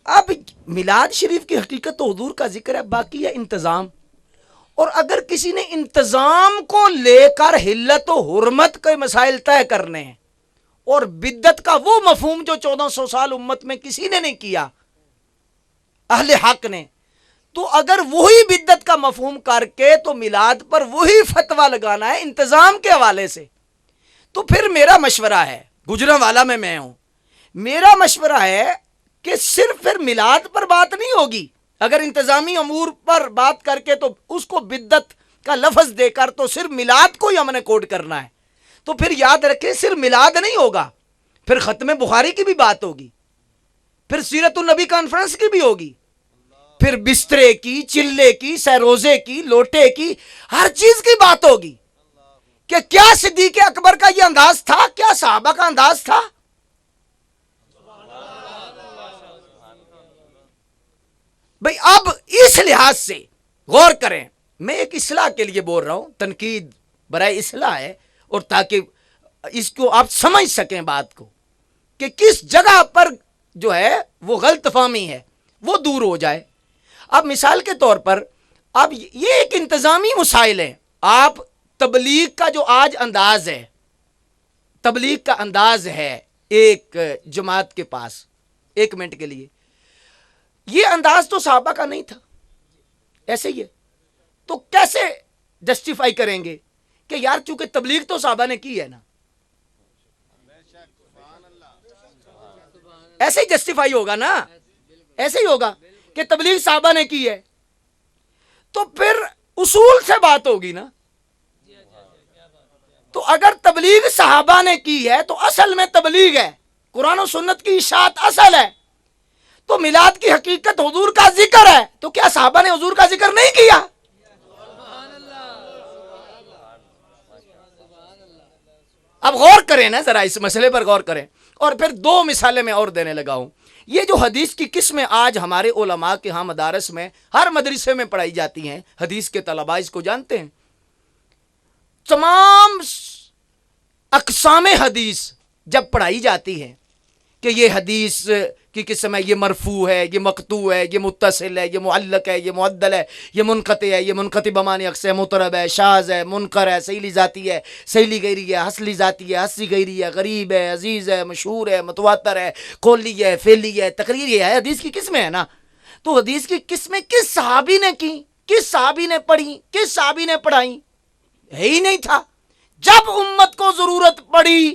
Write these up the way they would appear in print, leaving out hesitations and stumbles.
اب میلاد شریف کی حقیقت تو حضور کا ذکر ہے، باقی ہے انتظام. اور اگر کسی نے انتظام کو لے کر حلت و حرمت کے مسائل طے کرنے ہیں اور بدعت کا وہ مفہوم جو 1400 سال امت میں کسی نے نہیں کیا اہل حق نے، تو اگر وہی بدعت کا مفہوم کر کے تو میلاد پر وہی فتویٰ لگانا ہے انتظام کے حوالے سے، تو پھر میرا مشورہ ہے، گجرانوالہ میں ہوں، میرا مشورہ ہے کہ صرف پھر میلاد پر بات نہیں ہوگی. اگر انتظامی امور پر بات کر کے تو اس کو بدعت کا لفظ دے کر تو صرف میلاد کو ہی ہم نے کوڈ کرنا ہے، تو پھر یاد رکھیں صرف میلاد نہیں ہوگا، پھر ختم بخاری کی بھی بات ہوگی، پھر سیرت النبی کانفرنس کی بھی ہوگی، پھر بسترے کی، چلے کی، سہروزے کی، لوٹے کی، ہر چیز کی بات ہوگی کہ کیا صدیق اکبر کا یہ انداز تھا، کیا صحابہ کا انداز تھا. بھئی اب اس لحاظ سے غور کریں، میں ایک اصلاح کے لیے بول رہا ہوں، تنقید برائے اصلاح ہے، اور تاکہ اس کو آپ سمجھ سکیں بات کو کہ کس جگہ پر جو ہے وہ غلط فہمی ہے وہ دور ہو جائے. اب مثال کے طور پر اب یہ ایک انتظامی مسائل ہے. آپ تبلیغ کا جو آج انداز ہے، تبلیغ کا انداز ہے ایک جماعت کے پاس، ایک منٹ کے لیے، یہ انداز تو صحابہ کا نہیں تھا، ایسے ہی ہے، تو کیسے جسٹیفائی کریں گے کہ یار چونکہ تبلیغ تو صحابہ نے کی ہے نا، ایسے ہی جسٹیفائی ہوگا نا، ایسے ہی ہوگا کہ تبلیغ صحابہ نے کی ہے، تو پھر اصول سے بات ہوگی نا. تو اگر تبلیغ صحابہ نے کی ہے تو اصل میں تبلیغ ہے، قرآن و سنت کی اشاعت اصل ہے، تو میلاد کی حقیقت حضور کا ذکر ہے، تو کیا صحابہ نے حضور کا ذکر نہیں کیا؟ اب غور کریں نا ذرا، اس مسئلے پر غور کریں. اور پھر دو مثالیں میں اور دینے لگا ہوں. یہ جو حدیث کی قسمیں آج ہمارے علماء کے ہاں مدارس میں ہر مدرسے میں پڑھائی جاتی ہیں، حدیث کے طلباء اس کو جانتے ہیں، تمام اقسام حدیث جب پڑھائی جاتی ہے کہ یہ حدیث کی قسم ہے، یہ مرفوع ہے، یہ مقطوع ہے، یہ متصل ہے، یہ معلق ہے، یہ معدل ہے، یہ منقطع ہے، یہ منقطع بمعنی اقسام، مطرب ہے، شاذ ہے، منکر ہے، سیلی ذاتی ہے، سیلی غیری ہے، حسلی ذاتی ہے، حسی غیری ہے، غریب ہے، عزیز ہے، مشہور ہے، متواتر ہے، قولی ہے، فعلی ہے، تقریری ہے. حدیث کی قسمیں ہیں نا. تو حدیث کی قسمیں کس صحابی نے کی، کس صحابی نے پڑھی، کس صحابی نے پڑھائی؟ ہے ہی نہیں تھا. جب امت کو ضرورت پڑی،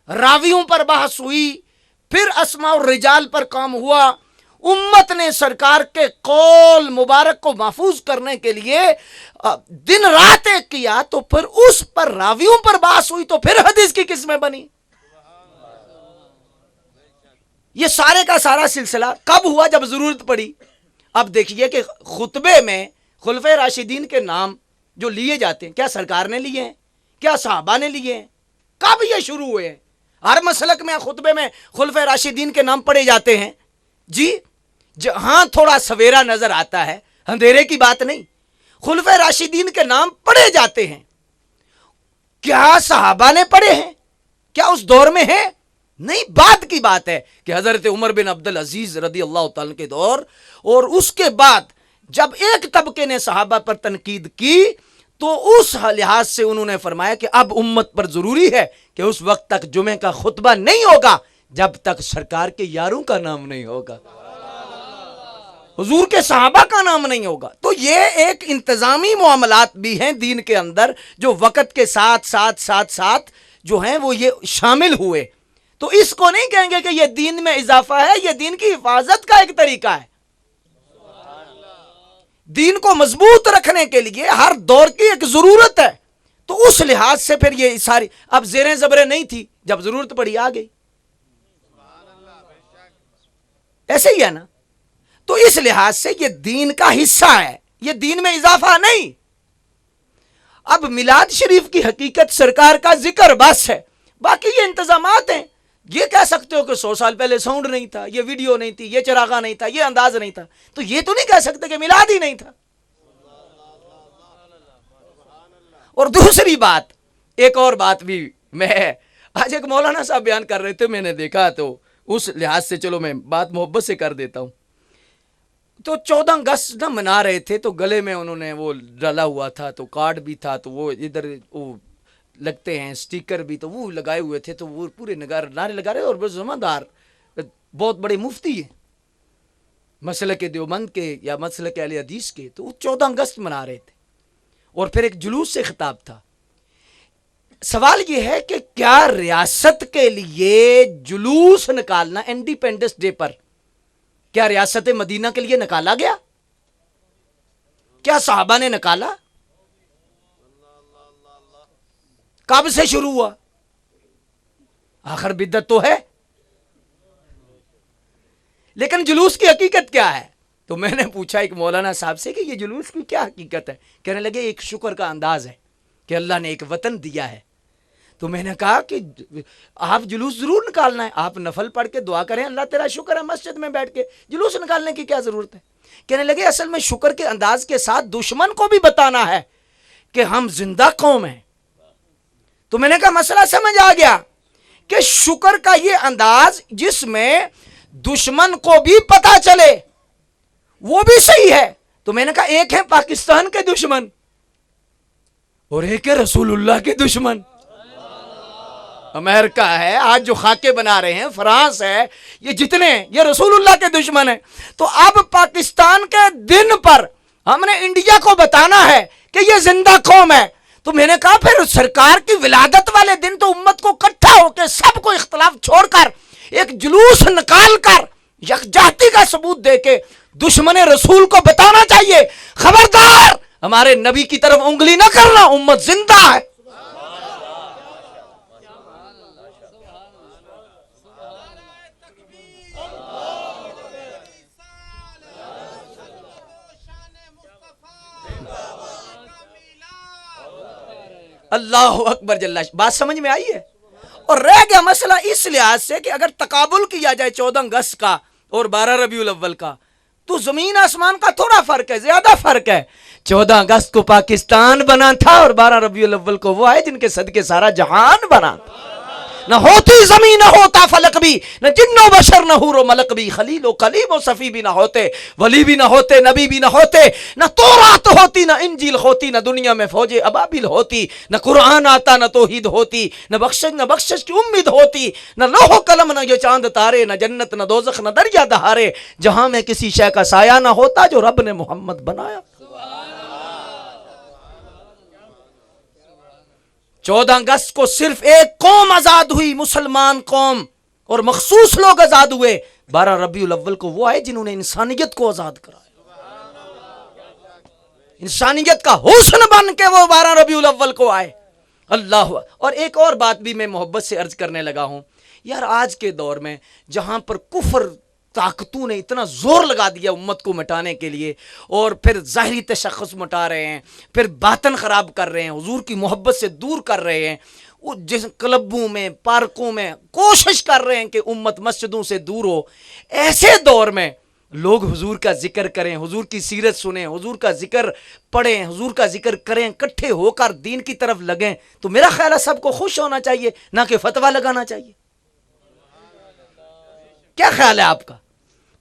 راویوں پر بحث ہوئی، پھر اسماء الرجال پر کام ہوا، امت نے سرکار کے قول مبارک کو محفوظ کرنے کے لیے دن رات ایک کیا، تو پھر اس پر راویوں پر بحث ہوئی، تو پھر حدیث کی قسمیں بنی. یہ سارے کا سارا سلسلہ کب ہوا؟ جب ضرورت پڑی. اب دیکھیے کہ خطبے میں خلفائے راشدین کے نام جو لیے جاتے ہیں، کیا سرکار نے لیے ہیں؟ کیا صحابہ نے لیے ہیں؟ کب یہ شروع ہوئے ہیں؟ ہر مسلک میں خطبے میں خلفائے راشدین کے نام پڑھے جاتے ہیں. جی ہاں، تھوڑا سویرا نظر آتا ہے، اندھیرے کی بات نہیں. خلفائے راشدین کے نام پڑھے جاتے ہیں. کیا صحابہ نے پڑھے ہیں؟ کیا اس دور میں ہیں؟ نہیں. بعد کی بات ہے کہ حضرت عمر بن عبدالعزیز رضی اللہ تعالیٰ کے دور، اور اس کے بعد جب ایک طبقے نے صحابہ پر تنقید کی تو اس لحاظ سے انہوں نے فرمایا کہ اب امت پر ضروری ہے کہ اس وقت تک جمعے کا خطبہ نہیں ہوگا جب تک سرکار کے یاروں کا نام نہیں ہوگا، حضور کے صحابہ کا نام نہیں ہوگا. تو یہ ایک انتظامی معاملات بھی ہیں دین کے اندر جو وقت کے ساتھ ساتھ ساتھ ساتھ جو ہیں وہ یہ شامل ہوئے. تو اس کو نہیں کہیں گے کہ یہ دین میں اضافہ ہے، یہ دین کی حفاظت کا ایک طریقہ ہے. دین کو مضبوط رکھنے کے لیے ہر دور کی ایک ضرورت ہے. تو اس لحاظ سے پھر یہ ساری، اب زیریں زبریں نہیں تھی، جب ضرورت پڑی آ گئی، ایسے ہی ہے نا. تو اس لحاظ سے یہ دین کا حصہ ہے، یہ دین میں اضافہ نہیں. اب میلاد شریف کی حقیقت سرکار کا ذکر بس ہے، باقی یہ انتظامات ہیں. یہ کہہ سکتے ہو کہ 100 سال پہلے ساؤنڈ نہیں تھا، یہ ویڈیو نہیں تھی، یہ چراغا نہیں تھا، یہ انداز نہیں تھا، تو یہ تو نہیں کہہ سکتے کہ میلاد ہی نہیں تھا. اور دوسری بات، ایک اور بات بھی، میں آج ایک مولانا صاحب بیان کر رہے تھے، میں نے دیکھا تو اس لحاظ سے چلو میں بات محبت سے کر دیتا ہوں. تو 14 اگست نہ منا رہے تھے تو گلے میں انہوں نے وہ ڈالا ہوا تھا, تو کارڈ بھی تھا, تو وہ ادھر وہ لگتے ہیں اسٹیکر بھی, تو وہ لگائے ہوئے تھے, تو وہ پورے نعرے لگا رہے. اور وہ زماندار بہت بڑے مفتی ہیں مسلک دیوبند کے یا مسلک اہل حدیث کے, تو وہ 14 اگست منا رہے تھے اور پھر ایک جلوس سے خطاب تھا. سوال یہ ہے کہ کیا ریاست کے لیے جلوس نکالنا انڈیپینڈنس ڈے پر کیا ریاست مدینہ کے لیے نکالا گیا؟ کیا صحابہ نے نکالا؟ کب سے شروع ہوا؟ آخر بدعت تو ہے. لیکن جلوس کی حقیقت کیا ہے؟ تو میں نے پوچھا ایک مولانا صاحب سے کہ یہ جلوس کی کیا حقیقت ہے. کہنے لگے ایک شکر کا انداز ہے کہ اللہ نے ایک وطن دیا ہے. تو میں نے کہا کہ آپ جلوس ضرور نکالنا ہے, آپ نفل پڑھ کے دعا کریں اللہ تیرا شکر ہے, مسجد میں بیٹھ کے جلوس نکالنے کی کیا ضرورت ہے؟ کہنے لگے اصل میں شکر کے انداز کے ساتھ دشمن کو بھی بتانا ہے کہ ہم زندہ قوم ہیں. تو میں نے کہا مسئلہ سمجھ آ گیا کہ شکر کا یہ انداز جس میں دشمن کو بھی پتا چلے وہ بھی صحیح ہے. تو میں نے کہا ایک ہے پاکستان کے دشمن اور ایک ہے رسول اللہ کے دشمن. امریکہ ہے آج جو خاکے بنا رہے ہیں, فرانس ہے, یہ جتنے یہ رسول اللہ کے دشمن ہیں. تو اب پاکستان کے دن پر ہم نے انڈیا کو بتانا ہے کہ یہ زندہ قوم ہے. تو میں نے کہا پھر سرکار کی ولادت والے دن تو امت کو اکٹھا ہو کے سب کو اختلاف چھوڑ کر ایک جلوس نکال کر یکجہتی کا ثبوت دے کے دشمن رسول کو بتانا چاہیے خبردار ہمارے نبی کی طرف انگلی نہ کرنا, امت زندہ ہے. اللہ اکبر جل. بات سمجھ میں آئی ہے؟ اور رہ گیا مسئلہ اس لحاظ سے کہ اگر تقابل کیا جائے 14 اگست کا اور 12 ربیع الاول کا تو زمین آسمان کا تھوڑا فرق ہے, زیادہ فرق ہے. 14 اگست کو پاکستان بنا تھا اور 12 ربیع الاول کو وہ آئے جن کے صدقے سارا جہان بنا. نہ ہوتی زمین نہ ہوتا فلک بھی, نہ جن و بشر نہ حور و ملک بھی, خلیل و کلیم و صفی بھی نہ ہوتے, ولی بھی نہ ہوتے, نبی بھی نہ ہوتے, نہ تورات ہوتی, نہ انجیل ہوتی, نہ دنیا میں فوج ابابیل ہوتی, نہ قرآن آتا, نہ توحید ہوتی, نہ بخشش کی امید ہوتی, نہ لوح و قلم, نہ یہ چاند تارے, نہ جنت, نہ دوزخ, نہ دریا دہارے, جہاں میں کسی شے کا سایہ نہ ہوتا جو رب نے محمد بنایا. 14 اگست کو صرف ایک قوم آزاد ہوئی, مسلمان قوم, اور مخصوص لوگ آزاد ہوئے. 12 ربیع الاول کو وہ آئے جنہوں نے انسانیت کو آزاد کرایا, انسانیت کا حسن بن کے وہ 12 ربیع الاول کو آئے. اللہ. اور ایک اور بات بھی میں محبت سے عرض کرنے لگا ہوں یار, آج کے دور میں جہاں پر کفر طاقتوں نے اتنا زور لگا دیا امت کو مٹانے کے لیے, اور پھر ظاہری تشخص مٹا رہے ہیں, پھر باطن خراب کر رہے ہیں, حضور کی محبت سے دور کر رہے ہیں, وہ جس کلبوں میں پارکوں میں کوشش کر رہے ہیں کہ امت مسجدوں سے دور ہو. ایسے دور میں لوگ حضور کا ذکر کریں, حضور کی سیرت سنیں, حضور کا ذکر پڑھیں, حضور کا ذکر کریں, اکٹھے ہو کر دین کی طرف لگیں. تو میرا خیال ہے سب کو خوش ہونا چاہیے, نہ کہ فتویٰ لگانا چاہیے. کیا خیال ہے آپ کا؟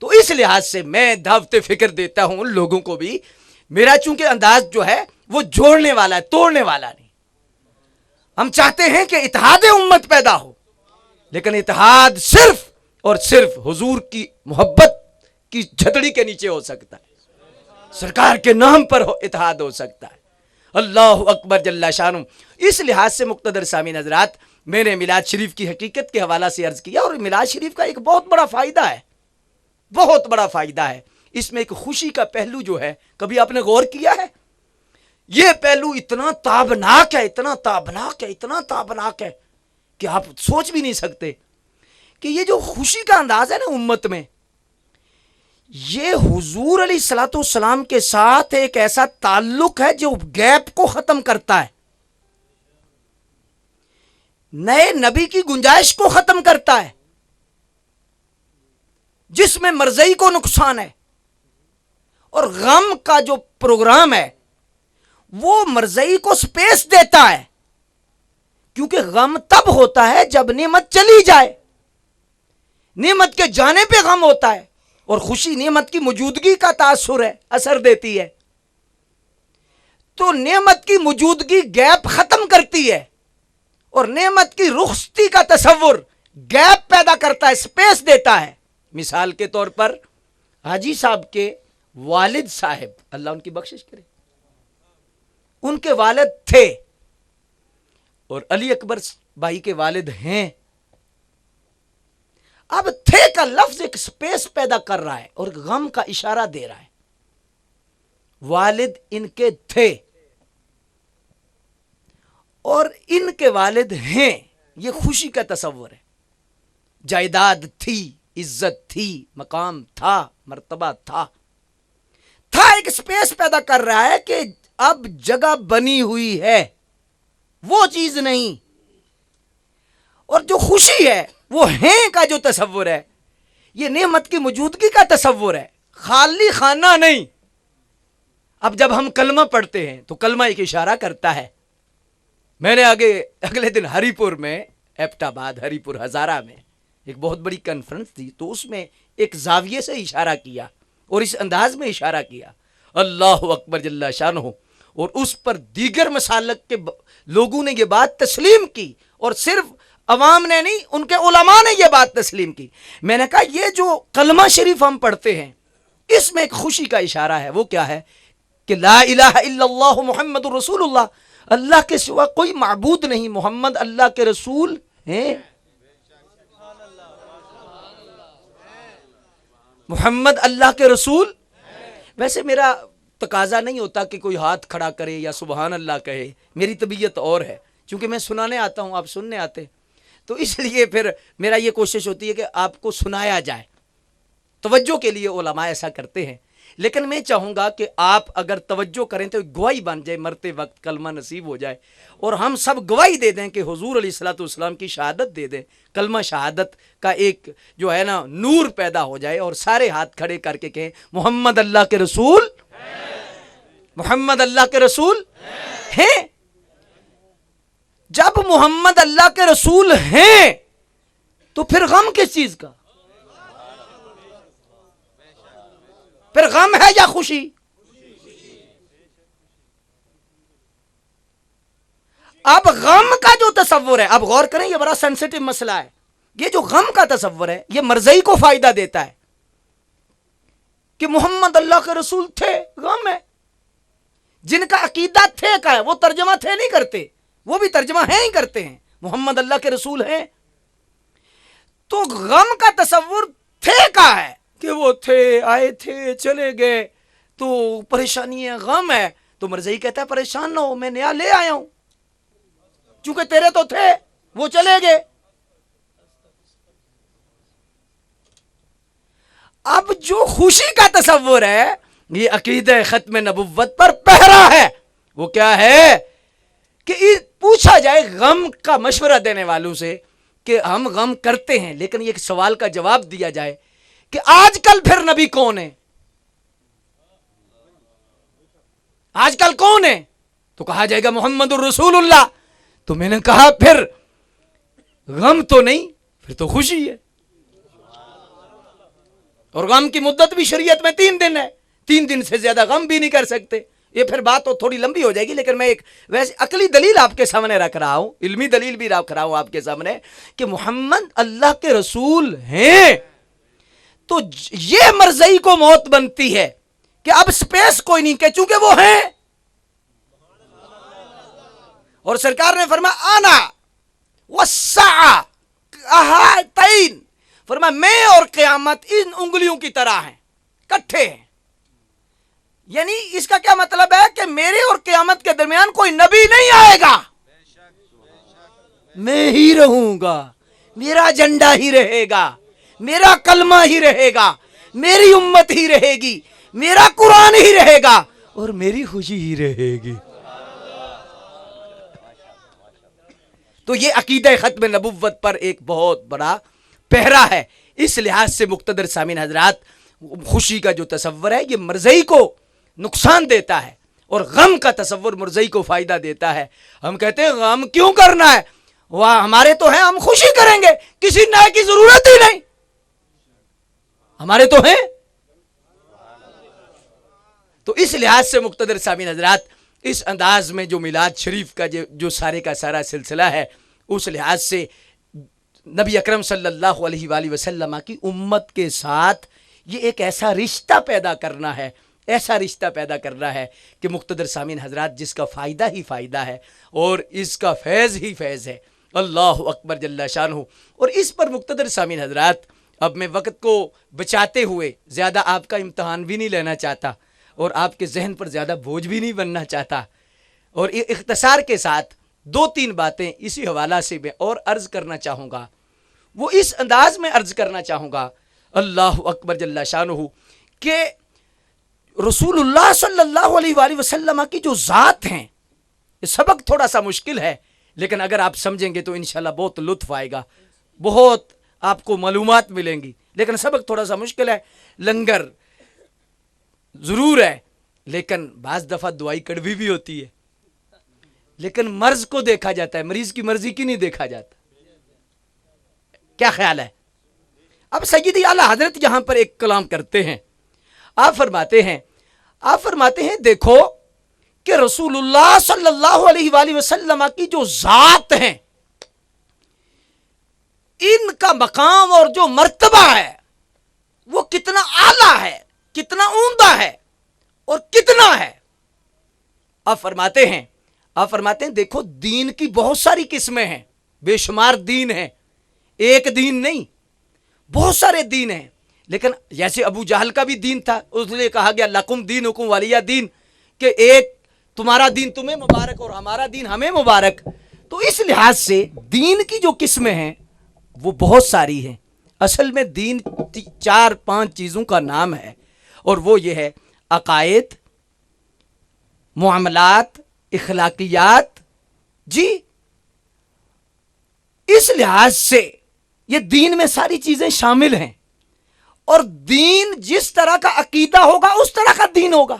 تو اس لحاظ سے میں دعوت فکر دیتا ہوں ان لوگوں کو بھی. میرا چونکہ انداز جو ہے وہ جوڑنے والا ہے, توڑنے والا نہیں. ہم چاہتے ہیں کہ اتحاد امت پیدا ہو, لیکن اتحاد صرف اور صرف حضور کی محبت کی چھتڑی کے نیچے ہو سکتا ہے, سرکار کے نام پر اتحاد ہو سکتا ہے. اللہ اکبر جل شانہ. اس لحاظ سے مقتدر سامعین حضرات, میں نے میلاد شریف کی حقیقت کے حوالہ سے عرض کیا, اور میلاد شریف کا ایک بہت بڑا فائدہ ہے, بہت بڑا فائدہ ہے. اس میں ایک خوشی کا پہلو جو ہے, کبھی آپ نے غور کیا ہے؟ یہ پہلو اتنا تابناک ہے, اتنا تابناک ہے, اتنا تابناک ہے کہ آپ سوچ بھی نہیں سکتے کہ یہ جو خوشی کا انداز ہے نا امت میں, یہ حضور علیہ الصلوۃ والسلام کے ساتھ ایک ایسا تعلق ہے جو گیپ کو ختم کرتا ہے, نئے نبی کی گنجائش کو ختم کرتا ہے, جس میں مرضی کو نقصان ہے. اور غم کا جو پروگرام ہے وہ مرضی کو سپیس دیتا ہے, کیونکہ غم تب ہوتا ہے جب نعمت چلی جائے. نعمت کے جانے پہ غم ہوتا ہے، اور خوشی نعمت کی موجودگی کا تاثر ہے، اثر دیتی ہے۔ تو نعمت کی موجودگی گیپ ختم کرتی ہے، اور نعمت کی رخصتی کا تصور گیپ پیدا کرتا ہے، سپیس دیتا ہے۔ مثال کے طور پر حاجی صاحب کے والد صاحب، اللہ ان کی بخشش کرے، ان کے والد تھے، اور علی اکبر بھائی کے والد ہیں۔ اب تھے کا لفظ ایک سپیس پیدا کر رہا ہے اور غم کا اشارہ دے رہا ہے۔ والد ان کے تھے اور ان کے والد ہیں، یہ خوشی کا تصور ہے۔ جائیداد تھی، عزت تھی، مقام تھا، مرتبہ تھا ایک سپیس پیدا کر رہا ہے کہ اب جگہ بنی ہوئی ہے، وہ چیز نہیں۔ اور جو خوشی ہے وہ ہیں کا جو تصور ہے، یہ نعمت کی موجودگی کا تصور ہے، خالی خانہ نہیں۔ اب جب ہم کلمہ پڑھتے ہیں تو کلمہ ایک اشارہ کرتا ہے۔ میں نے اگلے دن ہری پور میں، ایبٹ آباد ہری پور ہزارہ میں ایک بہت بڑی کانفرنس تھی، تو اس میں ایک زاویے سے اشارہ کیا اور اس انداز میں اشارہ کیا، اللہ اکبر جل شانہ، اور اس پر دیگر مسالک کے لوگوں نے یہ بات تسلیم کی، اور صرف عوام نے نہیں، ان کے علماء نے یہ بات تسلیم کی۔ میں نے کہا یہ جو کلمہ شریف ہم پڑھتے ہیں، اس میں ایک خوشی کا اشارہ ہے، وہ کیا ہے کہ لا الہ الا اللہ محمد رسول اللہ، اللہ کے سوا کوئی معبود نہیں، محمد اللہ کے رسول ہیں، محمد اللہ کے رسول۔ ویسے میرا تقاضا نہیں ہوتا کہ کوئی ہاتھ کھڑا کرے یا سبحان اللہ کہے، میری طبیعت اور ہے، چونکہ میں سنانے آتا ہوں، آپ سننے آتے، تو اس لیے پھر میرا یہ کوشش ہوتی ہے کہ آپ کو سنایا جائے، توجہ کے لیے علماء ایسا کرتے ہیں۔ لیکن میں چاہوں گا کہ آپ اگر توجہ کریں تو گواہی بن جائے، مرتے وقت کلمہ نصیب ہو جائے، اور ہم سب گواہی دے دیں کہ حضور علیہ الصلوۃ والسلام کی شہادت دے دیں، کلمہ شہادت کا ایک جو ہے نا نور پیدا ہو جائے، اور سارے ہاتھ کھڑے کر کے کہیں محمد اللہ کے رسول، محمد اللہ کے رسول ہیں۔ جب محمد اللہ کے رسول ہیں تو پھر غم کس چیز کا؟ پھر غم ہے یا خوشی؟ اب غم کا جو تصور ہے، اب غور کریں، یہ بڑا سینسیٹیو مسئلہ ہے۔ یہ جو غم کا تصور ہے یہ مرضی کو فائدہ دیتا ہے کہ محمد اللہ کے رسول تھے، غم ہے۔ جن کا عقیدہ تھے کا ہے وہ ترجمہ تھے نہیں کرتے، وہ بھی ترجمہ ہیں ہی کرتے ہیں، محمد اللہ کے رسول ہیں۔ تو غم کا تصور تھے کا ہے کہ وہ تھے، آئے تھے، چلے گئے، تو پریشانی ہے، غم ہے، تو مرضی کہتا ہے پریشان نہ ہو، میں نیا لے آیا ہوں، چونکہ تیرے تو تھے، وہ چلے گئے۔ اب جو خوشی کا تصور ہے یہ عقیدہ ختم نبوت پر پہرا ہے۔ وہ کیا ہے کہ پوچھا جائے غم کا مشورہ دینے والوں سے کہ ہم غم کرتے ہیں، لیکن یہ سوال کا جواب دیا جائے کہ آج کل پھر نبی کون ہے؟ آج کل کون ہے؟ تو کہا جائے گا محمد الرسول اللہ۔ تو میں نے کہا پھر غم تو نہیں، پھر تو خوشی ہے، اور غم کی مدت بھی شریعت میں 3 دن ہے، 3 دن سے زیادہ غم بھی نہیں کر سکتے۔ یہ پھر بات تو تھوڑی لمبی ہو جائے گی، لیکن میں ایک ویسے عقلی دلیل آپ کے سامنے رکھ رہا ہوں، علمی دلیل بھی رکھ رہا ہوں آپ کے سامنے کہ محمد اللہ کے رسول ہیں۔ تو یہ مرضی کو موت بنتی ہے کہ اب سپیس کوئی نہیں، کہ چونکہ وہ ہیں، اور سرکار نے فرمایا آنا والساعہ کہاتین، فرمایا میں اور قیامت ان انگلیوں کی طرح ہیں، کٹھے ہیں۔ یعنی اس کا کیا مطلب ہے کہ میرے اور قیامت کے درمیان کوئی نبی نہیں آئے گا، میں ہی رہوں گا، میرا جھنڈا ہی رہے گا، میرا کلمہ ہی رہے گا، میری امت ہی رہے گی، میرا قرآن ہی رہے گا، اور میری خوشی ہی رہے گی۔ تو یہ عقیدہ ختم نبوت پر ایک بہت بڑا پہرا ہے۔ اس لحاظ سے مقتدر سامعین حضرات، خوشی کا جو تصور ہے یہ مرضی کو نقصان دیتا ہے، اور غم کا تصور مرضی کو فائدہ دیتا ہے۔ ہم کہتے ہیں غم کیوں کرنا ہے، وہ ہمارے تو ہیں، ہم خوشی کریں گے، کسی نئے کی ضرورت ہی نہیں۔ ہمارے تو ہیں. تو اس لحاظ سے مقتدر سامعین حضرات، اس انداز میں جو میلاد شریف کا جو سارے کا سارا سلسلہ ہے، اس لحاظ سے نبی اکرم صلی اللہ علیہ وآلہ وسلم کی امت کے ساتھ یہ ایک ایسا رشتہ پیدا کرنا ہے، ایسا رشتہ پیدا کرنا ہے کہ مقتدر سامعین حضرات جس کا فائدہ ہی فائدہ ہے اور اس کا فیض ہی فیض ہے. اللہ اکبر جل شانہ. اور اس پر مقتدر سامعین حضرات، اب میں وقت کو بچاتے ہوئے زیادہ آپ کا امتحان بھی نہیں لینا چاہتا اور آپ کے ذہن پر زیادہ بوجھ بھی نہیں بننا چاہتا، اور اختصار کے ساتھ 2-3 باتیں اسی حوالہ سے میں اور عرض کرنا چاہوں گا. وہ اس انداز میں عرض کرنا چاہوں گا، اللہ اکبر جل شانہ، کہ رسول اللہ صلی اللہ علیہ وآلہ وسلم کی جو ذات ہیں، یہ سبق تھوڑا سا مشکل ہے، لیکن اگر آپ سمجھیں گے تو انشاءاللہ بہت لطف آئے گا، بہت آپ کو معلومات ملیں گی. لیکن سبق تھوڑا سا مشکل ہے. لنگر ضرور ہے، لیکن بعض دفعہ دعائی کڑوی بھی ہوتی ہے. لیکن مرض کو دیکھا جاتا ہے، مریض کی مرضی کی نہیں دیکھا جاتا. کیا خیال ہے؟ اب سیدی اعلیٰ حضرت یہاں پر ایک کلام کرتے ہیں. آپ فرماتے ہیں دیکھو کہ رسول اللہ صلی اللہ علیہ وآلہ وسلم کی جو ذات ہیں، ان کا مقام اور جو مرتبہ ہے وہ کتنا اعلیٰ ہے، کتنا عمدہ ہے اور کتنا ہے. آپ فرماتے ہیں دیکھو دین کی بہت ساری قسمیں ہیں، بے شمار دین ہیں، ایک دین نہیں، بہت سارے دین ہیں. لیکن جیسے ابو جہل کا بھی دین تھا، اس لیے کہا گیا لکم دینکم ولی دین، کہ ایک تمہارا دین تمہیں مبارک اور ہمارا دین ہمیں مبارک. تو اس لحاظ سے دین کی جو قسمیں ہیں وہ بہت ساری ہیں. اصل میں دین 4-5 چیزوں کا نام ہے، اور وہ یہ ہے: عقائد، معاملات، اخلاقیات. جی اس لحاظ سے یہ دین میں ساری چیزیں شامل ہیں، اور دین جس طرح کا عقیدہ ہوگا اس طرح کا دین ہوگا.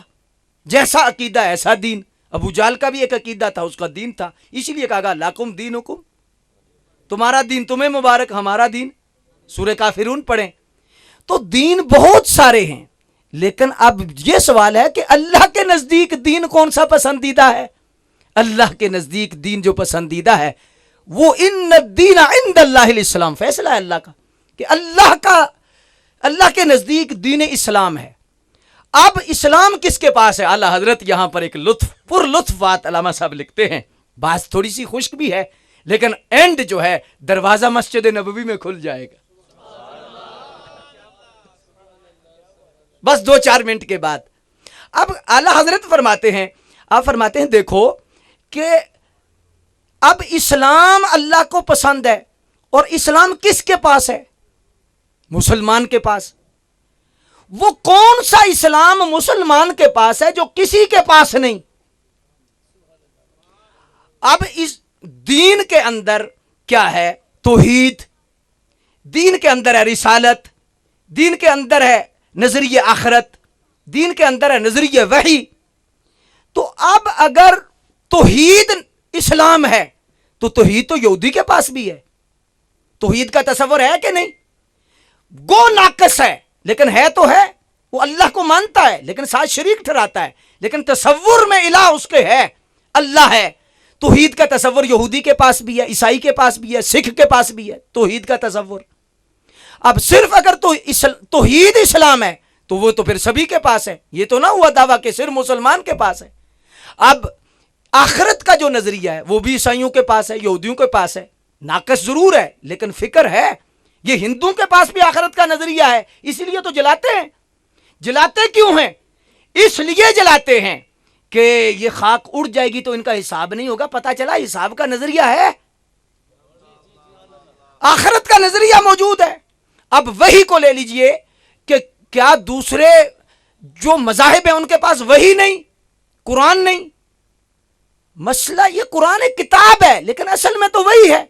جیسا عقیدہ ایسا دین. ابو جہل کا بھی ایک عقیدہ تھا، اس کا دین تھا، اسی لیے کہا گیا لکم دینکم، تمہارا دین تمہیں مبارک، ہمارا دین. سورہ کافرون پڑھیں. تو دین بہت سارے ہیں، لیکن اب یہ سوال ہے کہ اللہ کے نزدیک دین کون سا پسندیدہ ہے؟ اللہ کے نزدیک دین جو پسندیدہ ہے وہ ان الدین عند اللہ الاسلام. فیصلہ ہے اللہ کا کہ اللہ کے نزدیک دین اسلام ہے. اب اسلام کس کے پاس ہے؟ اعلیٰ حضرت یہاں پر ایک پر لطف بات علامہ صاحب لکھتے ہیں، بات تھوڑی سی خشک بھی ہے، لیکن اینڈ جو ہے دروازہ مسجد نبوی میں کھل جائے گا بس 2-4 منٹ کے بعد. اب اعلیٰ حضرت فرماتے ہیں دیکھو کہ اب اسلام اللہ کو پسند ہے، اور اسلام کس کے پاس ہے؟ مسلمان کے پاس. وہ کون سا اسلام مسلمان کے پاس ہے جو کسی کے پاس نہیں؟ اب اس دین کے اندر کیا ہے؟ توحید. دین کے اندر ہے رسالت. دین کے اندر ہے نظریہ آخرت. دین کے اندر ہے نظریہ وحی. تو اب اگر توحید اسلام ہے تو توحید تو یہودی کے پاس بھی ہے. توحید کا تصور ہے کہ نہیں؟ گو ناقص ہے لیکن ہے تو ہے. وہ اللہ کو مانتا ہے لیکن ساتھ شریک ٹھہراتا ہے، لیکن تصور میں الہ اس کے ہے، اللہ ہے. توحید کا تصور یہودی کے پاس بھی ہے، عیسائی کے پاس بھی ہے، سکھ کے پاس بھی ہے توحید کا تصور. اب صرف اگر توحید اسلام ہے تو وہ تو پھر سبھی کے پاس ہے. یہ تو نہ ہوا دعویٰ کہ صرف مسلمان کے پاس ہے. اب آخرت کا جو نظریہ ہے وہ بھی عیسائیوں کے پاس ہے، یہودیوں کے پاس ہے. ناقص ضرور ہے لیکن فکر ہے. یہ ہندوؤں کے پاس بھی آخرت کا نظریہ ہے، اس لیے تو جلاتے ہیں. جلاتے کیوں ہیں؟ اس لیے جلاتے ہیں کہ یہ خاک اڑ جائے گی تو ان کا حساب نہیں ہوگا. پتہ چلا حساب کا نظریہ ہے، آخرت کا نظریہ موجود ہے. اب وہی کو لے لیجئے کہ کیا دوسرے جو مذاہب ہیں ان کے پاس وہی نہیں، قرآن نہیں؟ مسئلہ یہ قرآن ایک کتاب ہے لیکن اصل میں تو وہی ہے.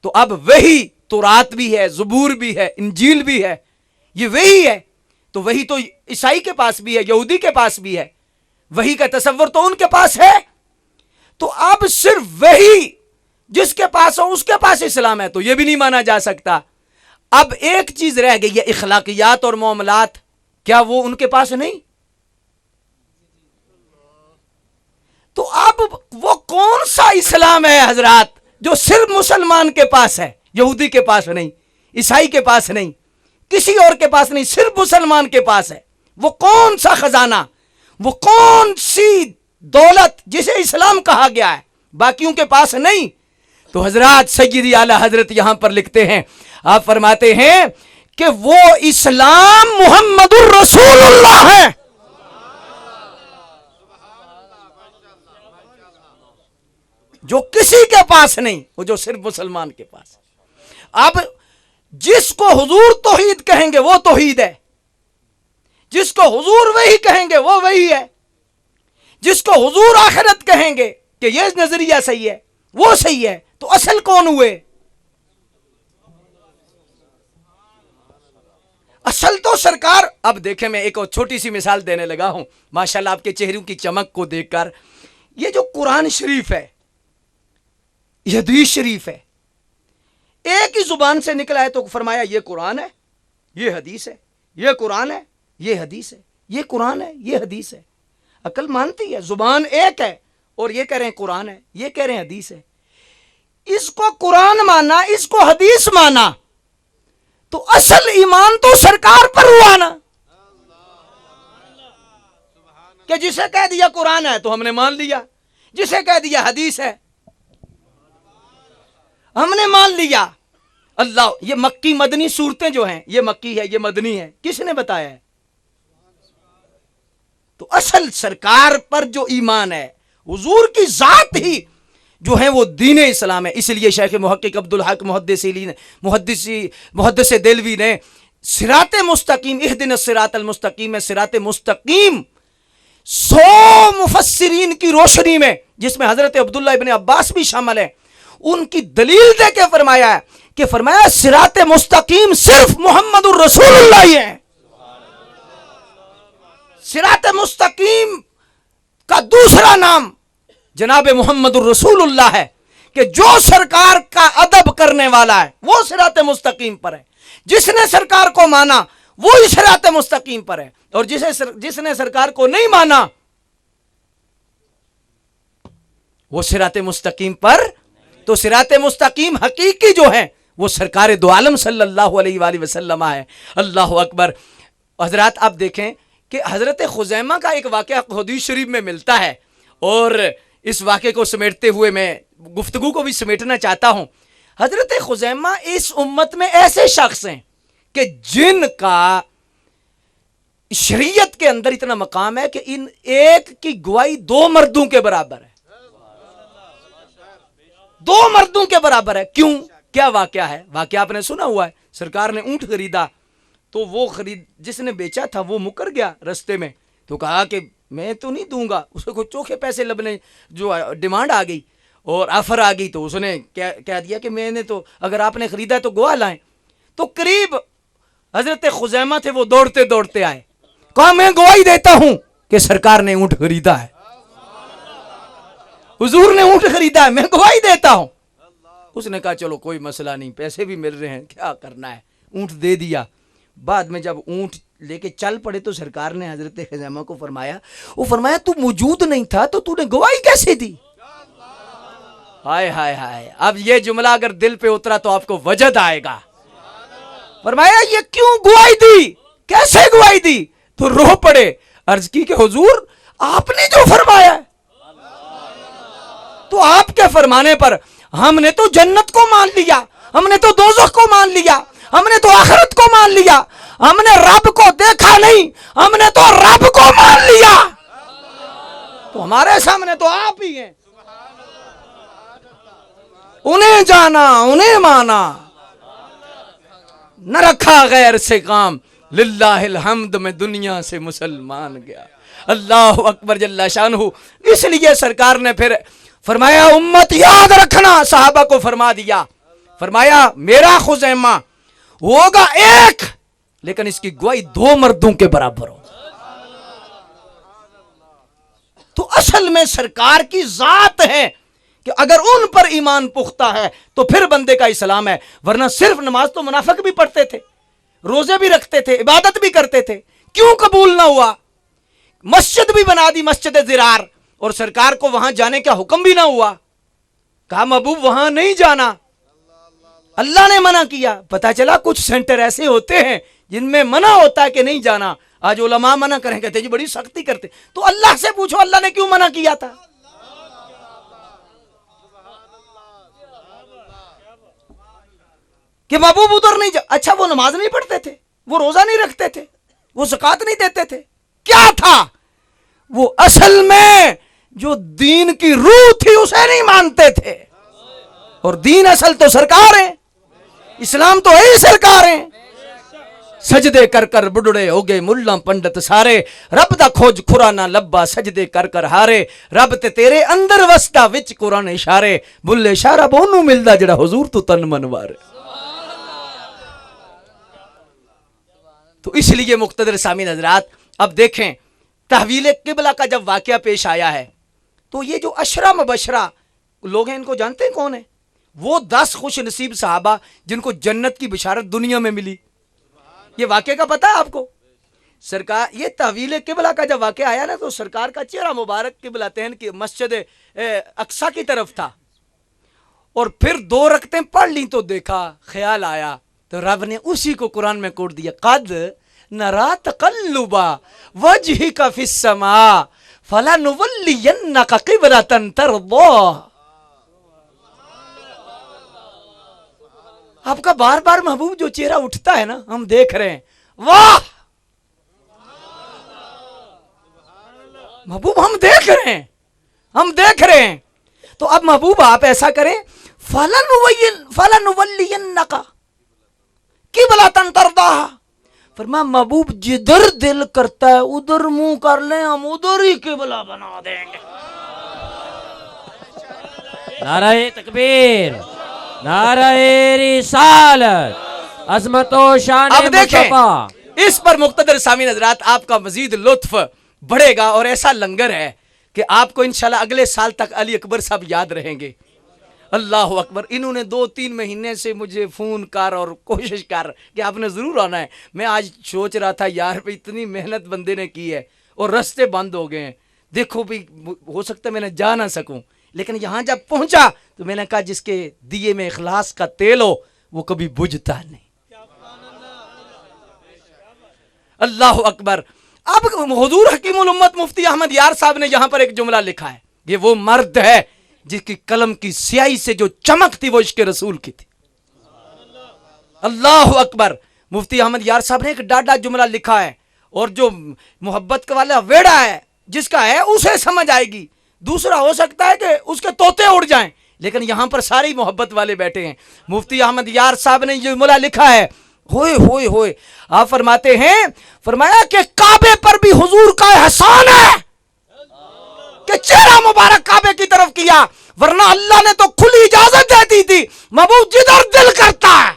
تو اب وہی تورات بھی ہے، زبور بھی ہے، انجیل بھی ہے، یہ وہی ہے. تو وہی تو عیسائی کے پاس بھی ہے، یہودی کے پاس بھی ہے. وہی کا تصور تو ان کے پاس ہے. تو اب صرف وہی جس کے پاس ہو اس کے پاس اسلام ہے تو یہ بھی نہیں مانا جا سکتا. اب ایک چیز رہ گئی ہے، اخلاقیات اور معاملات، کیا وہ ان کے پاس نہیں؟ تو اب وہ کون سا اسلام ہے حضرات جو صرف مسلمان کے پاس ہے، یہودی کے پاس نہیں، عیسائی کے پاس نہیں، کسی اور کے پاس نہیں، صرف مسلمان کے پاس ہے؟ وہ کون سا خزانہ، وہ کون سی دولت جسے اسلام کہا گیا ہے، باقیوں کے پاس نہیں؟ تو حضرات سیدی اعلی حضرت یہاں پر لکھتے ہیں، آپ فرماتے ہیں کہ وہ اسلام محمد الرسول اللہ ہے۔ جو کسی کے پاس نہیں، وہ جو صرف مسلمان کے پاس۔ اب جس کو حضور توحید کہیں گے وہ توحید ہے، جس کو حضور وہی کہیں گے وہ وہی ہے، جس کو حضور آخرت کہیں گے کہ یہ نظریہ صحیح ہے وہ صحیح ہے، تو اصل کون ہوئے؟ اصل تو سرکار۔ اب دیکھیں میں ایک اور چھوٹی سی مثال دینے لگا ہوں، ماشاءاللہ آپ کے چہروں کی چمک کو دیکھ کر، یہ جو قرآن شریف ہے، یہ حدیث شریف ہے، ایک ہی زبان سے نکلا ہے تو فرمایا یہ قرآن ہے، یہ حدیث ہے، یہ قرآن ہے، یہ حدیث ہے، یہ قرآن ہے، یہ حدیث ہے۔ عقل مانتی ہے، زبان ایک ہے اور یہ کہہ رہے ہیں قرآن ہے، یہ کہہ رہے ہیں حدیث ہے۔ اس کو قرآن مانا، اس کو حدیث مانا، تو اصل ایمان تو سرکار پر ہوا نا، کہ جسے کہہ دیا قرآن ہے تو ہم نے مان لیا، جسے کہہ دیا حدیث ہے ہم نے مان لیا۔ اللہ، یہ مکی مدنی صورتیں جو ہیں، یہ مکی ہے یہ مدنی ہے، کس نے بتایا ہے؟ تو اصل سرکار پر جو ایمان ہے، حضور کی ذات ہی جو ہے وہ دین اسلام ہے۔ اس لیے شیخ محقق عبدالحق محدث دہلوی نے صراط مستقیم، اہدنا الصراط المستقیم میں صراط مستقیم 100 مفسرین کی روشنی میں، جس میں حضرت عبداللہ ابن عباس بھی شامل ہیں، ان کی دلیل دے کے فرمایا ہے کہ فرمایا صراط مستقیم صرف محمد الرسول اللہ ہی ہے۔ صراط مستقیم کا دوسرا نام جناب محمد الرسول اللہ ہے، کہ جو سرکار کا ادب کرنے والا ہے وہ صراط مستقیم پر ہے، جس نے سرکار کو مانا وہی صراط مستقیم پر ہے، اور جس نے سرکار کو نہیں مانا وہ صراط مستقیم پر۔ تو صراط مستقیم حقیقی جو ہے وہ سرکار دو عالم صلی اللہ علیہ وآلہ وسلم ہے۔ اللہ اکبر۔ حضرات آپ دیکھیں کہ حضرت خزیمہ کا ایک واقعہ حدیث شریف میں ملتا ہے، اور اس واقعے کو سمیٹتے ہوئے میں گفتگو کو بھی سمیٹنا چاہتا ہوں۔ حضرت خزیمہ اس امت میں ایسے شخص ہیں کہ جن کا شریعت کے اندر اتنا مقام ہے کہ ان ایک کی گواہی 2 مردوں کے برابر ہے، 2 مردوں کے برابر ہے۔ کیوں؟ کیا واقعہ ہے؟ واقعہ آپ نے سنا ہوا ہے، سرکار نے اونٹ خریدا تو وہ جس نے بیچا تھا وہ مکر گیا رستے میں، تو کہا کہ میں تو نہیں دوں گا، اس کو چوکھے پیسے لبنے جو ڈیمانڈ آ گئی اور آفر آ گئی، تو اس نے کہہ دیا کہ میں نے تو، اگر آپ نے خریدا تو گواہ لائیں۔ تو قریب حضرت خزیمہ تھے، وہ دوڑتے دوڑتے آئے، کہا میں گواہی دیتا ہوں کہ سرکار نے اونٹ خریدا ہے، حضور نے اونٹ خریدا ہے، میں گواہی دیتا ہوں۔ اس نے کہا چلو کوئی مسئلہ نہیں، پیسے بھی مل رہے ہیں، کیا کرنا ہے، اونٹ دے دیا۔ بعد میں جب اونٹ لے کے چل پڑے تو سرکار نے حضرت خزیمہ کو فرمایا تو موجود نہیں تھا تو تو نے گواہی کیسے دی؟ ہائے ہائے ہائے، اب یہ جملہ اگر دل پہ اترا تو آپ کو وجد آئے گا۔ فرمایا یہ کیوں گواہی دی، کیسے گواہی دی؟ تو رو پڑے، عرض کی کہ حضور آپ نے جو فرمایا ہے، تو آپ کے فرمانے پر ہم نے تو جنت کو مان لیا، ہم نے تو دوزخ کو مان لیا، ہم نے تو آخرت کو مان لیا، ہم نے رب کو دیکھا نہیں، ہم نے تو رب کو مان لیا، تو ہمارے سامنے تو آپ ہی ہیں، انہیں جانا انہیں مانا، نہ رکھا غیر سے کام، للہ الحمد میں دنیا سے مسلمان گیا۔ اللہ اکبر جل شانہ۔ اس لیے سرکار نے پھر فرمایا امت یاد رکھنا، صحابہ کو فرما دیا، فرمایا میرا خزیمہ ہوگا ایک، لیکن اس کی گواہی 2 مردوں کے برابر ہو۔ تو اصل میں سرکار کی ذات ہے کہ اگر ان پر ایمان پختہ ہے تو پھر بندے کا اسلام ہے، ورنہ صرف نماز تو منافق بھی پڑھتے تھے، روزے بھی رکھتے تھے، عبادت بھی کرتے تھے، کیوں قبول نہ ہوا؟ مسجد بھی بنا دی، مسجد زرار، اور سرکار کو وہاں جانے کا حکم بھی نہ ہوا، کہا محبوب وہاں نہیں جانا، اللہ نے منع کیا۔ پتا چلا کچھ سینٹر ایسے ہوتے ہیں جن میں منع ہوتا ہے کہ نہیں جانا، آج علماء منع کریں، کہتے جی بڑی سختی کرتے، تو اللہ سے پوچھو اللہ نے کیوں منع کیا تھا؟ کہ محبوب ادھر نہیں جا، اچھا وہ نماز نہیں پڑھتے تھے، وہ روزہ نہیں رکھتے تھے، وہ زکوٰۃ نہیں دیتے تھے، کیا تھا؟ وہ اصل میں جو دین کی روح تھی اسے نہیں مانتے تھے، اور دین اصل تو سرکار ہے، اسلام تو ہے سرکار ہے۔ سجدے کر کر بڑھڑے ہو گئے ملا پنڈت سارے، رب دا کھوج کھرا نہ لبا سجدے کر کر ہارے، رب تے تیرے اندر وسدا وچ قرآن اشارے، بلے اشارہ بہنوں ملدا جڑا حضور تو تن منوارے۔ تو اس لیے مقتدر سامعین حضرات، اب دیکھیں تحویل قبلہ کا جب واقعہ پیش آیا ہے تو یہ جو عشرہ مبشرہ لوگ ہیں ان کو جانتے ہیں کون ہیں؟ وہ 10 خوش نصیب صحابہ جن کو جنت کی بشارت دنیا میں ملی، یہ واقعے کا پتہ ہے آپ کو؟ سرکار یہ تحویل قبلہ کا جب واقعہ آیا نا تو سرکار کا چہرہ مبارک قبلتین کی مسجد اقصیٰ کی طرف تھا، اور پھر 2 رکعتیں پڑھ لیں تو دیکھا، خیال آیا تو رب نے اسی کو قرآن میں کوٹ دیا، قد نرا تقلب وجہک فی السماء فلنولینک قبلۃ ترضاها۔ آپ کا بار بار محبوب جو چہرہ اٹھتا ہے نا ہم دیکھ رہے ہیں، واہ محبوب ہم دیکھ رہے ہیں، ہم دیکھ رہے ہیں۔ تو اب محبوب آپ ایسا کریں، فَلَنُوَلِّيَنَّكَ قِبْلَةً تَرْضَاهَا، فرمایا محبوب جدھر دل کرتا ہے ادھر منہ کر لیں، ہم ادھر ہی قبلہ بنا دیں گے۔ نعرہ تکبیر، نعرہ رسالت، عظمت و شان اب دیکھیں مصطفیٰ۔ اس پر مقتدر سامعین حضرات آپ کا مزید لطف بڑھے گا، اور ایسا لنگر ہے کہ آپ کو انشاءاللہ اگلے سال تک علی اکبر صاحب یاد رہیں گے۔ اللہ اکبر، انہوں نے 2-3 مہینے سے مجھے فون کر اور کوشش کر کہ آپ نے ضرور آنا ہے۔ میں آج سوچ رہا تھا یار بھی اتنی محنت بندے نے کی ہے اور رستے بند ہو گئے ہیں، دیکھو بھی ہو سکتا ہے میں نے جا نہ سکوں، لیکن یہاں جب پہنچا تو میں نے کہا جس کے دیے میں اخلاص کا تیل ہو وہ کبھی بجھتا نہیں۔ اللہ اکبر۔ اب حضور حکیم الامت مفتی احمد یار صاحب نے یہاں پر ایک جملہ لکھا ہے، یہ وہ مرد ہے جس کی قلم کی سیاہی سے جو چمک تھی وہ عشق رسول کی تھی۔ اللہ اکبر۔ مفتی احمد یار صاحب نے ایک ڈاڈا جملہ لکھا ہے، اور جو محبت کا والا ویڑا ہے جس کا ہے اسے سمجھ آئے گی، دوسرا ہو سکتا ہے کہ اس کے طوطے اڑ جائیں، لیکن یہاں پر ساری محبت والے بیٹھے ہیں۔ مفتی احمد یار صاحب نے یہ جملہ لکھا ہے، ہوئے ہوئے ہوئے، آپ فرماتے ہیں، فرمایا کہ کعبے پر بھی حضور کا احسان ہے کہ چہرہ مبارک کعبے کی طرف کیا، ورنہ اللہ نے تو کھلی اجازت دے دی تھی، محبوب جدھر دل کرتا ہے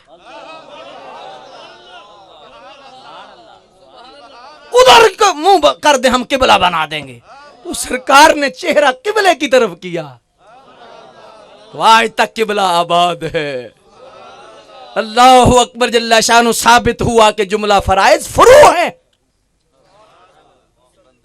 ادھر منہ کر دے، ہم قبلہ بنا دیں گے۔ تو سرکار نے چہرہ قبلے کی طرف کیا، تو آج تک قبلہ آباد ہے۔ اللہ اکبر جل شانہ، ثابت ہوا کہ جملہ فرائض فروع ہیں،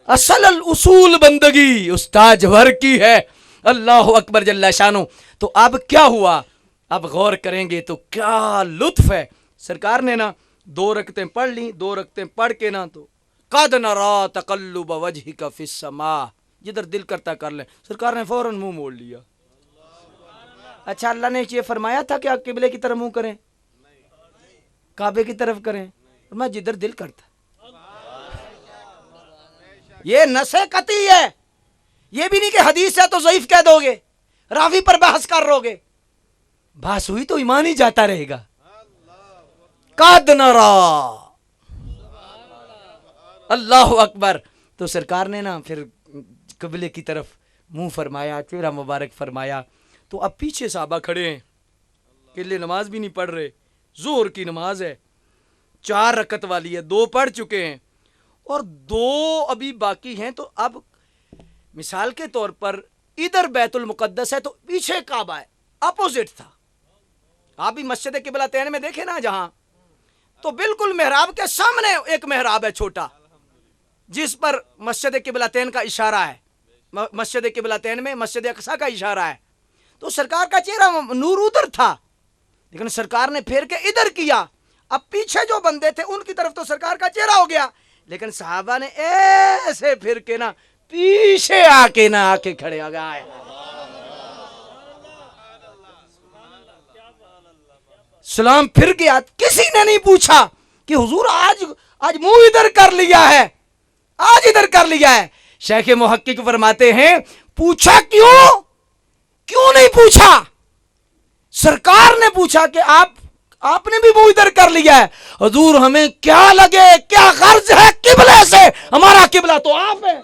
اصل الاصول بندگی استاج ور کی ہے۔ اللہ اکبر جل شانہ۔ تو اب کیا ہوا، اب غور کریں گے تو کیا لطف ہے۔ سرکار نے نا 2 رکعتیں پڑھ لی، 2 رکعتیں پڑھ کے نا تو قد نرا تقلب وجہک فی السماء، جدھر دل کرتا کر لیں، سرکار نے فوراً منہ موڑ لیا۔ اچھا اللہ نے یہ فرمایا تھا کہ آپ قبلے کی طرف منہ کریں، کعبے کی طرف کریں؟ میں جدھر دل کرتا۔ یہ نص قطعی ہے، یہ بھی نہیں کہ حدیث ہے تو ضعیف کہہ دو گے، راوی پر بحث کر رو گے، بحث ہوئی تو ایمان ہی جاتا رہے گا۔ قد نرا، اللہ اکبر۔ تو سرکار نے نا پھر قبلے کی طرف منہ فرمایا، چہرہ مبارک فرمایا، تو اب پیچھے صحابہ کھڑے ہیں، قلے نماز بھی نہیں پڑھ رہے، ظہر کی نماز ہے، 4 رکعت والی ہے، 2 پڑھ چکے ہیں اور 2 ابھی باقی ہیں۔ تو اب مثال کے طور پر ادھر بیت المقدس ہے تو پیچھے کعبہ ہے، اپوزٹ تھا. آپ بھی مسجد قبلتین میں دیکھیں نا جہاں، تو بالکل محراب کے سامنے ایک محراب ہے چھوٹا، جس پر مسجد قبلتین کا اشارہ ہے. مسجد قبلتین میں مسجد اقصی کا اشارہ ہے. تو سرکار کا چہرہ نور ادھر تھا، لیکن سرکار نے پھیر کے ادھر کیا. اب پیچھے جو بندے تھے ان کی طرف تو سرکار کا چہرہ ہو گیا، لیکن صحابہ نے ایسے پھر کے نا پیچھے آ کے کھڑے ہو گئے. سلام پھر گیا. کسی نے نہیں پوچھا کہ حضور آج منہ ادھر کر لیا ہے، آج ادھر کر لیا ہے. شیخ محقق فرماتے ہیں پوچھا کیوں نہیں پوچھا؟ سرکار نے پوچھا کہ آپ نے بھی منہ ادھر کر لیا ہے. حضور ہمیں کیا لگے، کیا غرض ہے قبلے سے، ہمارا قبلہ تو آپ ہے.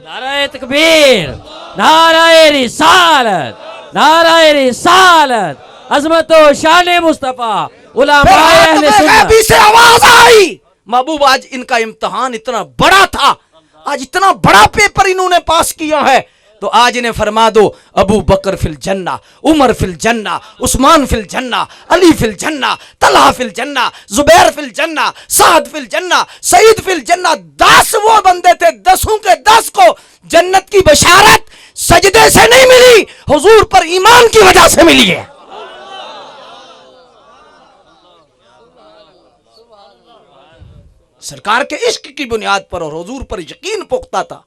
نعرہ تکبیر، نعرہ رسالت، نعرہ رسالت، عظمت و شان مصطفیٰ، علماء اہل سنت. سے آواز آئی محبوب آج ان کا امتحان اتنا بڑا تھا، آج اتنا بڑا پیپر انہوں نے پاس کیا ہے، تو آج انہیں فرما دو ابو بکر فی الجنہ، عمر فی الجنہ، عثمان فی الجنہ، علی فی الجنہ، طلحہ فی الجنہ، زبیر فی الجنہ، سعد فی الجنہ، سعید فی الجنہ. 10 وہ بندے تھے، 10 کے 10 کو جنت کی بشارت سجدے سے نہیں ملی، حضور پر ایمان کی وجہ سے ملی ہے. سرکار کے عشق کی بنیاد پر اور حضور پر یقین پختہ تھا،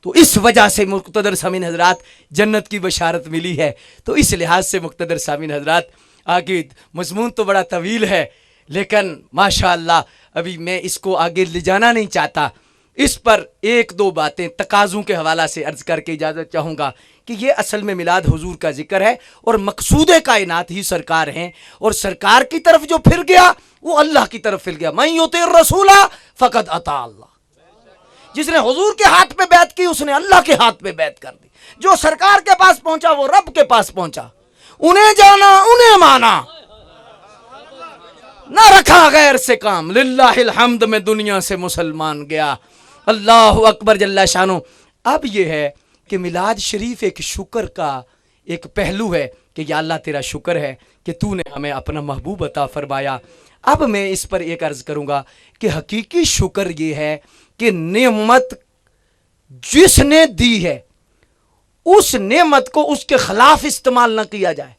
تو اس وجہ سے مقتدر سامعین حضرات جنت کی بشارت ملی ہے. تو اس لحاظ سے مقتدر سامعین حضرات آگے مضمون تو بڑا طویل ہے، لیکن ماشاءاللہ ابھی میں اس کو آگے لے جانا نہیں چاہتا. اس پر 1-2 باتیں تقاضوں کے حوالہ سے عرض کر کے اجازت چاہوں گا کہ یہ اصل میں میلاد حضور کا ذکر ہے اور مقصود کائنات ہی سرکار ہیں، اور سرکار کی طرف جو پھر گیا وہ اللہ کی طرف پھر گیا. من یطع الرسول فقد اطاع اللہ. جس نے حضور کے ہاتھ پہ بیعت کی اس نے اللہ کے ہاتھ پہ بیعت کر دی. جو سرکار کے پاس پہنچا وہ رب کے پاس پہنچا. انہیں جانا انہیں مانا، نہ رکھا غیر سے کام. للہ الحمد میں دنیا سے مسلمان گیا. اللہ اکبر جل شانہ. اب یہ ہے کہ میلاد شریف ایک شکر کا ایک پہلو ہے کہ یا اللہ تیرا شکر ہے کہ تو نے ہمیں اپنا محبوب عطا فرمایا. اب میں اس پر ایک عرض کروں گا کہ حقیقی شکر یہ ہے کہ نعمت جس نے دی ہے اس نعمت کو اس کے خلاف استعمال نہ کیا جائے.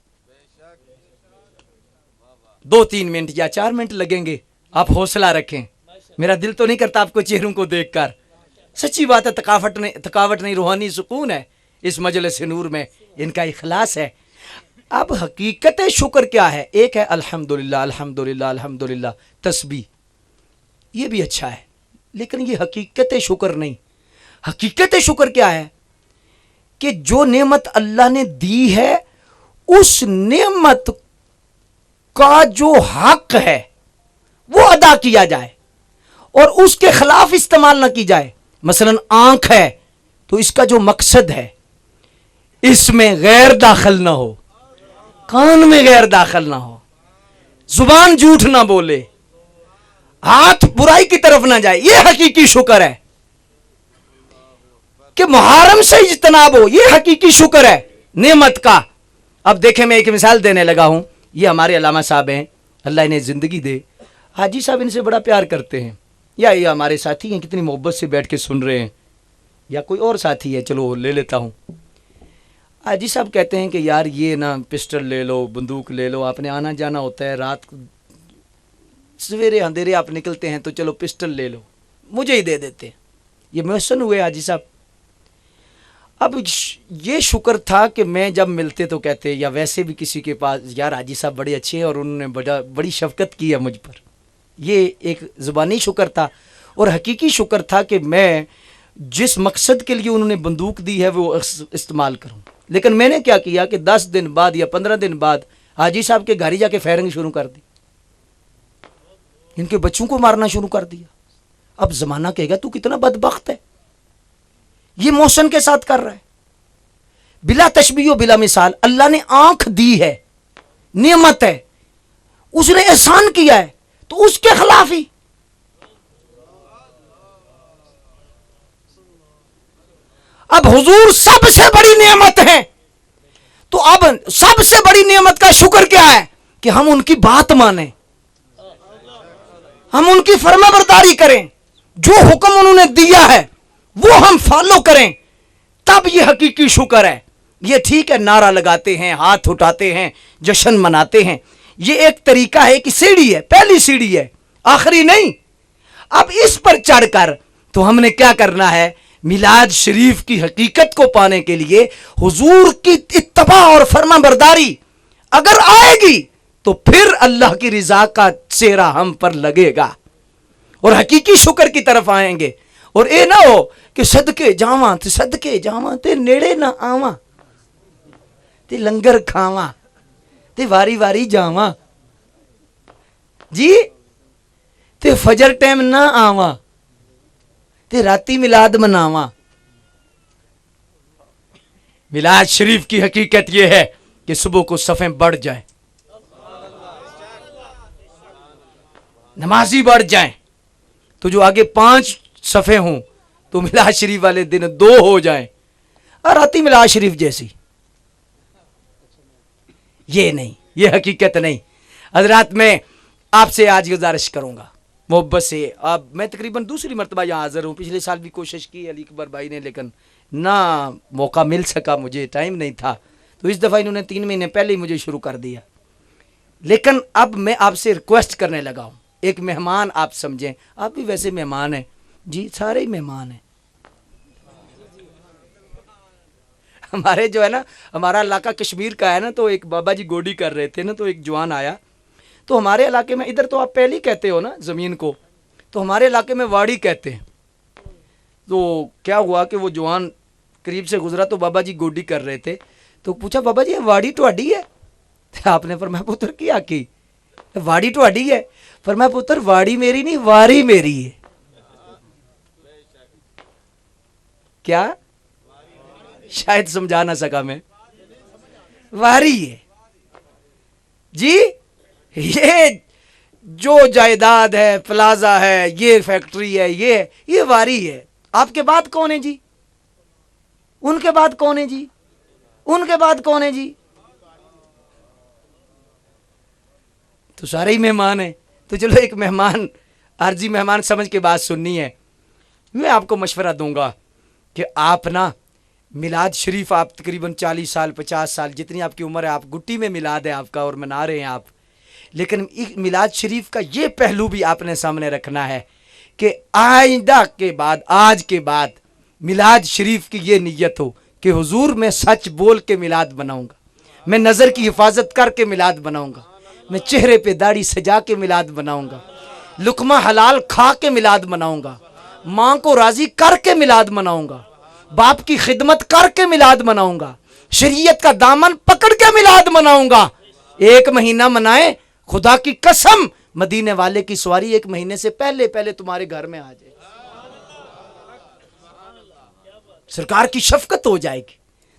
2-3 منٹ یا 4 منٹ لگیں گے، آپ حوصلہ رکھیں. میرا دل تو نہیں کرتا آپ کو چہروں کو دیکھ کر. سچی بات ہے، تھکاوٹ نہیں، روحانی سکون ہے اس مجلس نور میں، ان کا اخلاص ہے. اب حقیقت شکر کیا ہے؟ ایک ہے الحمدللہ الحمدللہ الحمدللہ، تسبیح، یہ بھی اچھا ہے، لیکن یہ حقیقت شکر نہیں. حقیقت شکر کیا ہے؟ کہ جو نعمت اللہ نے دی ہے اس نعمت کا جو حق ہے وہ ادا کیا جائے اور اس کے خلاف استعمال نہ کی جائے. مثلا آنکھ ہے تو اس کا جو مقصد ہے اس میں غیر داخل نہ ہو، کان میں غیر داخل نہ ہو، زبان جھوٹ نہ بولے، ہاتھ برائی کی طرف نہ جائے. یہ حقیقی شکر ہے. کہ محرم سے اجتناب ہو، یہ حقیقی شکر ہے نعمت کا. اب دیکھیں میں ایک مثال دینے لگا ہوں. یہ ہمارے علامہ صاحب ہیں، اللہ انہیں زندگی دے. حاجی صاحب ان سے بڑا پیار کرتے ہیں، یا یہ ہمارے ساتھی ہیں، کتنی محبت سے بیٹھ کے سن رہے ہیں، یا کوئی اور ساتھی ہے، چلو لے لیتا ہوں. حاجی صاحب کہتے ہیں کہ یار یہ نا پسٹل لے لو، بندوق لے لو، آپ نے آنا جانا ہوتا ہے، رات سویرے اندھیرے آپ نکلتے ہیں تو چلو پسٹل لے لو، مجھے ہی دے دیتے ہیں. یہ محسن ہوئے حاجی صاحب. اب یہ شکر تھا کہ میں جب ملتے تو کہتے، یا ویسے بھی کسی کے پاس، یار حاجی صاحب بڑے اچھے ہیں اور انہوں نے بڑی شفقت کی ہے مجھ پر. یہ ایک زبانی شکر تھا. اور حقیقی شکر تھا کہ میں جس مقصد کے لیے انہوں نے بندوق دی ہے وہ استعمال کروں. لیکن میں نے کیا کیا کہ 10 دن بعد یا 15 دن بعد حاجی صاحب کے گھر ہی جا کے فائرنگ شروع کر دی، ان کے بچوں کو مارنا شروع کر دیا. اب زمانہ کہے گا تو کتنا بدبخت ہے، یہ محسن کے ساتھ کر رہا ہے. بلا تشبیہ و بلا مثال. اللہ نے آنکھ دی ہے، نعمت ہے، اس نے احسان کیا ہے، تو اس کے خلاف ہی. اب حضور سب سے بڑی نعمت ہے، تو اب سب سے بڑی نعمت کا شکر کیا ہے کہ ہم ان کی بات مانیں، ہم ان کی فرما برداری کریں، جو حکم انہوں نے دیا ہے وہ ہم فالو کریں، تب یہ حقیقی شکر ہے۔ یہ ٹھیک ہے نعرہ لگاتے ہیں، ہاتھ اٹھاتے ہیں، جشن مناتے ہیں، یہ ایک طریقہ ہے کہ سیڑھی ہے، پہلی سیڑھی ہے، آخری نہیں۔ اب اس پر چڑھ کر تو ہم نے کیا کرنا ہے؟ میلاد شریف کی حقیقت کو پانے کے لیے حضور کی اتباع اور فرما برداری اگر آئے گی تو پھر اللہ کی رضا کا چہرہ ہم پر لگے گا اور حقیقی شکر کی طرف آئیں گے۔ اور اے نہ ہو کہ صدقے جاواں تے صدقے جاواں تے نیڑے نہ آواں تے لنگر کھاواں تے واری واری جاواں جی تے فجر ٹائم نہ آواں تے راتی میلاد مناواں۔ میلاد شریف کی حقیقت یہ ہے کہ صبح کو صفیں بڑھ جائیں، نمازی بڑھ جائیں، تو جو آگے 5 صفیں ہوں تو میلاد شریف والے دن 2 ہو جائیں، اور راتی میلاد شریف جیسی۔ یہ نہیں، یہ حقیقت نہیں۔ حضرات میں آپ سے آج گزارش کروں گا محبت سے، اب میں تقریباً دوسری مرتبہ یہاں حاضر ہوں، پچھلے سال بھی کوشش کی علی اکبر بھائی نے، لیکن نہ موقع مل سکا، مجھے ٹائم نہیں تھا، تو اس دفعہ انہوں نے 3 مہینے پہلے ہی مجھے شروع کر دیا۔ لیکن اب میں آپ سے ریکویسٹ کرنے لگا ہوں، ایک مہمان آپ سمجھیں، آپ بھی ویسے مہمان ہیں جی، سارے ہی مہمان ہیں۔ ہمارے جو ہے نا، ہمارا علاقہ کشمیر کا ہے نا، تو ایک بابا جی گوڈی کر رہے تھے نا، تو ایک جوان آیا، تو ہمارے علاقے میں ادھر تو آپ پہلی کہتے ہو نا زمین کو، تو ہمارے علاقے میں واڑی کہتے ہیں۔ تو کیا ہوا کہ وہ جوان قریب سے گزرا تو بابا جی گوڈی کر رہے تھے، تو پوچھا بابا جی واڑی ٹواڈی ہے؟ آپ نے فرمایا پتر کیا کی واڑی ٹواڈی ہے؟ فرمایا پتر واڑی میری نہیں، واری میری ہے۔ کیا؟ شاید سمجھا نہ سکا میں، واری ہے جی، یہ جو جائیداد ہے، پلازا ہے، یہ فیکٹری ہے، یہ واری ہے۔ آپ کے بعد کون ہے جی؟ ان کے بعد کون ہے جی؟ ان کے بعد کون ہے جی؟ تو سارے ہی مہمان ہیں۔ تو چلو ایک مہمان، عارضی مہمان سمجھ کے بات سننی ہے۔ میں آپ کو مشورہ دوں گا کہ آپ نا میلاد شریف، آپ تقریباً 40 سال 50 سال جتنی آپ کی عمر ہے، آپ گٹی میں میلاد ہے آپ کا اور منا رہے ہیں آپ، لیکن میلاد شریف کا یہ پہلو بھی آپ نے سامنے رکھنا ہے کہ آئندہ کے بعد، آج کے بعد میلاد شریف کی یہ نیت ہو کہ حضور میں سچ بول کے میلاد بناؤں گا، میں نظر کی حفاظت کر کے میلاد بناؤں گا، میں چہرے پہ داڑھی سجا کے میلاد بناؤں گا، لقمہ حلال کھا کے میلاد مناؤں گا، ماں کو راضی کر کے میلاد مناؤں گا، باپ کی خدمت کر کے میلاد مناؤں گا، شریعت کا دامن پکڑ کے میلاد مناؤں گا۔ 1 مہینہ منائے، خدا کی قسم مدینے والے کی سواری 1 مہینے سے پہلے تمہارے گھر میں آ جائے، سرکار کی شفقت ہو جائے گی۔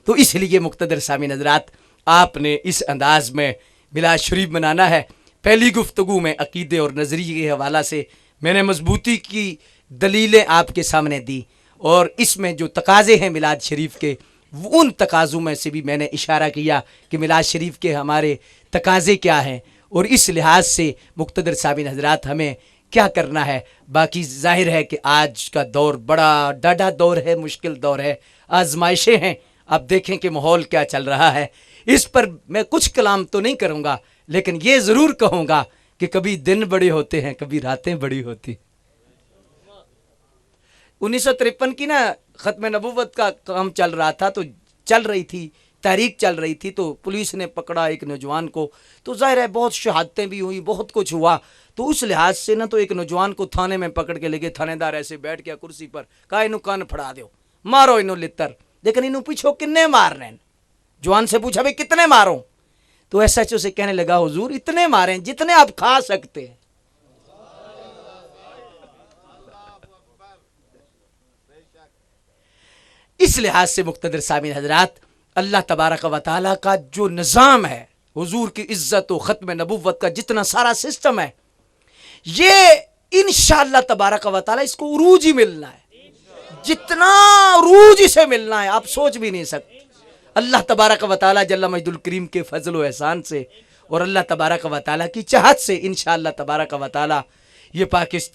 تو اس لیے مقتدر سامعین حضرات، آپ نے اس انداز میں میلاد شریف منانا ہے۔ پہلی گفتگو میں عقیدے اور نظریے کے حوالہ سے میں نے مضبوطی کی دلیلیں آپ کے سامنے دی، اور اس میں جو تقاضے ہیں میلاد شریف کے، ان تقاضوں میں سے بھی میں نے اشارہ کیا کہ میلاد شریف کے ہمارے تقاضے کیا ہیں، اور اس لحاظ سے مقتدر سامعین حضرات ہمیں کیا کرنا ہے۔ باقی ظاہر ہے کہ آج کا دور بڑا ڈاڈا دور ہے، مشکل دور ہے، آزمائشیں ہیں۔ اب دیکھیں کہ ماحول کیا چل رہا ہے، اس پر میں کچھ کلام تو نہیں کروں گا، لیکن یہ ضرور کہوں گا کہ کبھی دن بڑے ہوتے ہیں، کبھی راتیں بڑی ہوتی۔ 1953 کی نا ختم نبوت کا کام چل رہا تھا، تو چل رہی تھی تحریک چل رہی تھی، تو پولیس نے پکڑا ایک نوجوان کو، تو ظاہر ہے بہت شہادتیں بھی ہوئی، بہت کچھ ہوا، تو اس لحاظ سے نا تو ایک نوجوان کو تھانے میں پکڑ کے لے گئے، تھانے دار ایسے بیٹھ گیا کرسی پر، کہا انہوں کان پھڑا دیو، مارو انہوں لتر، لیکن انہوں پوچھو کتنے مارنے، جوان سے پوچھا بھئی کتنے ماروں، تو ایس ایچ او سے کہنے لگا حضور اتنے ماریں جتنے آپ کھا سکتے ہیں۔ اس لحاظ سے مقتدر سامعین حضرات، اللہ تبارک و تعالیٰ کا جو نظام ہے، حضور کی عزت و ختم نبوت کا جتنا سارا سسٹم ہے، یہ انشاءاللہ تبارک و تعالیٰ اس کو عروج ہی ملنا ہے، جتنا عروج اسے ملنا ہے آپ سوچ بھی نہیں سکتے. اللہ تبارک و تعالی جل مجد الکریم کے فضل و احسان سے اور اللہ تبارک و تعالی کی چاہت سے انشاءاللہ تبارک و تعالی یہ پاکستان